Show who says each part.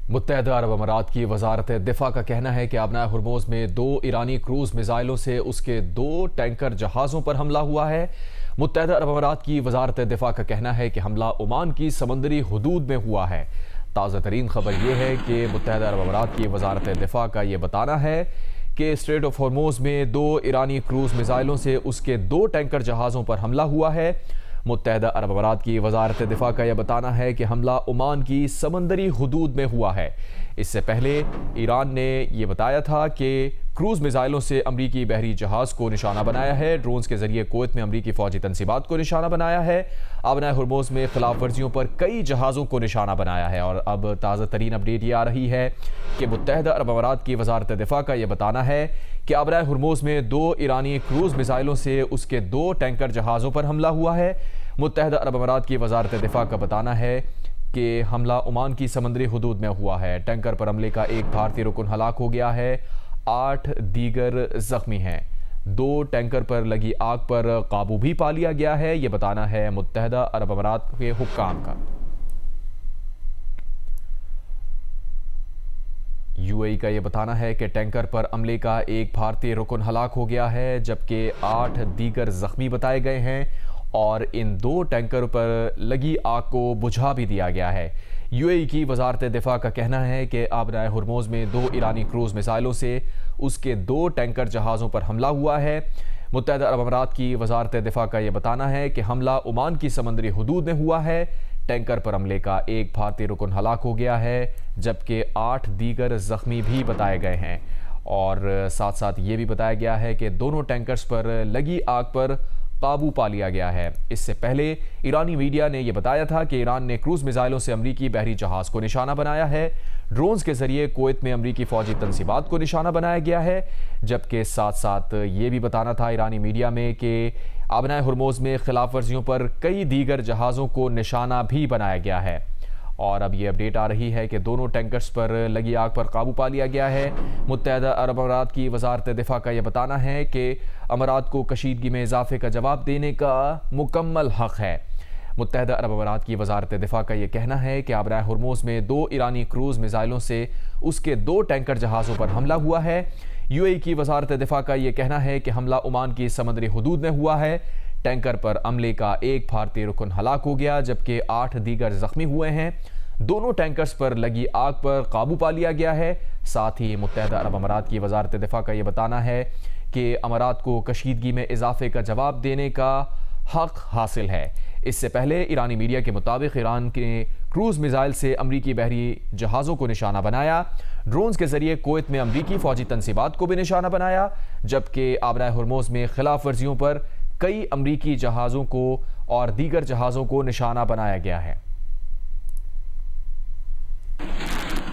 Speaker 1: متحدہ عرب امارات کی وزارت دفاع کا کہنا ہے کہ آبنائے ہرموز میں 2 ایرانی کروز میزائلوں سے اس کے 2 ٹینکر جہازوں پر حملہ ہوا ہے۔ متحدہ عرب امارات کی وزارت دفاع کا کہنا ہے کہ حملہ عمان کی سمندری حدود میں ہوا ہے۔ تازہ ترین خبر یہ ہے کہ متحدہ عرب امارات کی وزارت دفاع کا یہ بتانا ہے کہ اسٹریٹ آف ہرموز میں 2 ایرانی کروز میزائلوں سے اس کے 2 ٹینکر جہازوں پر حملہ ہوا ہے۔ متحدہ عرب امارات کی وزارت دفاع کا یہ بتانا ہے کہ حملہ عمان کی سمندری حدود میں ہوا ہے۔ اس سے پہلے ایران نے یہ بتایا تھا کہ کروز میزائلوں سے امریکی بحری جہاز کو نشانہ بنایا ہے۔ ڈرونز کے ذریعے کویت میں امریکی فوجی تنصیبات کو نشانہ بنایا ہے۔ آبنائے ہرموز میں خلاف ورزیوں پر کئی جہازوں کو نشانہ بنایا ہے۔ اور اب تازہ ترین اپڈیٹ یہ آ رہی ہے کہ متحدہ عرب امارات کی وزارت دفاع کا یہ بتانا ہے کہ آبنائے ہرموز میں 2 ایرانی کروز میزائلوں سے اس کے 2 ٹینکر جہازوں پر حملہ ہوا ہے۔ متحدہ عرب امارات کی وزارت دفاع کا بتانا ہے کہ حملہ عمان کی سمندری حدود میں ہوا ہے۔ ٹینکر پر حملے کا ایک بھارتی رکن ہلاک ہو گیا ہے، 8 دیگر زخمی ہیں۔ 2 ٹینکر پر لگی آگ پر قابو بھی پا لیا گیا ہے، یہ بتانا ہے متحدہ عرب امارات کے حکام کا۔ یو اے ای کا یہ بتانا ہے کہ ٹینکر پر عملے کا ایک بھارتی رکن ہلاک ہو گیا ہے، جبکہ 8 دیگر زخمی بتائے گئے ہیں اور ان 2 ٹینکر پر لگی آگ کو بجھا بھی دیا گیا ہے۔ یو اے ای کی وزارت دفاع کا کہنا ہے کہ آبنائے ہرموز میں 2 ایرانی کروز میزائلوں سے اس کے 2 ٹینکر جہازوں پر حملہ ہوا ہے۔ متحدہ عرب امارات کی وزارت دفاع کا یہ بتانا ہے کہ حملہ عمان کی سمندری حدود میں ہوا ہے۔ ٹینکر پر حملے کا ایک بھارتی رکن ہلاک ہو گیا ہے، جبکہ 8 دیگر زخمی بھی بتائے گئے ہیں اور ساتھ ساتھ یہ بھی بتایا گیا ہے کہ دونوں ٹینکرز پر لگی آگ پر قابو پا لیا گیا ہے۔ اس سے پہلے ایرانی میڈیا نے یہ بتایا تھا کہ ایران نے کروز میزائلوں سے امریکی بحری جہاز کو نشانہ بنایا ہے۔ ڈرونز کے ذریعے کویت میں امریکی فوجی تنصیبات کو نشانہ بنایا گیا ہے، جبکہ ساتھ ساتھ یہ بھی بتانا تھا ایرانی میڈیا میں کہ آبنائے ہرموز میں خلاف ورزیوں پر کئی دیگر جہازوں کو نشانہ بھی بنایا گیا ہے۔ اور اب یہ اپڈیٹ آ رہی ہے کہ دونوں ٹینکرز پر لگی آگ پر قابو پا لیا گیا ہے۔ متحدہ عرب امارات کی وزارت دفاع کا یہ بتانا ہے کہ امارات کو کشیدگی میں اضافے کا جواب دینے کا مکمل حق ہے۔ متحدہ عرب امارات کی وزارت دفاع کا یہ کہنا ہے کہ آبنائے ہرموز میں 2 ایرانی کروز میزائلوں سے اس کے 2 ٹینکر جہازوں پر حملہ ہوا ہے۔ یو اے ای کی وزارت دفاع کا یہ کہنا ہے کہ حملہ عمان کی سمندری حدود میں ہوا ہے۔ ٹینکر پر عملے کا ایک بھارتی رکن ہلاک ہو گیا، جبکہ 8 دیگر زخمی ہوئے ہیں۔ دونوں ٹینکرز پر لگی آگ پر قابو پا لیا گیا ہے۔ ساتھ ہی متحدہ عرب امارات کی وزارت دفاع کا یہ بتانا ہے کہ امارات کو کشیدگی میں اضافے کا جواب دینے کا حق حاصل ہے۔ اس سے پہلے ایرانی میڈیا کے مطابق ایران کے کروز میزائل سے امریکی بحری جہازوں کو نشانہ بنایا، ڈرونز کے ذریعے کویت میں امریکی فوجی تنصیبات کو بھی نشانہ بنایا، جبکہ آبنائے ہرموز میں خلاف ورزیوں پر کئی امریکی جہازوں کو اور دیگر جہازوں کو نشانہ بنایا گیا ہے۔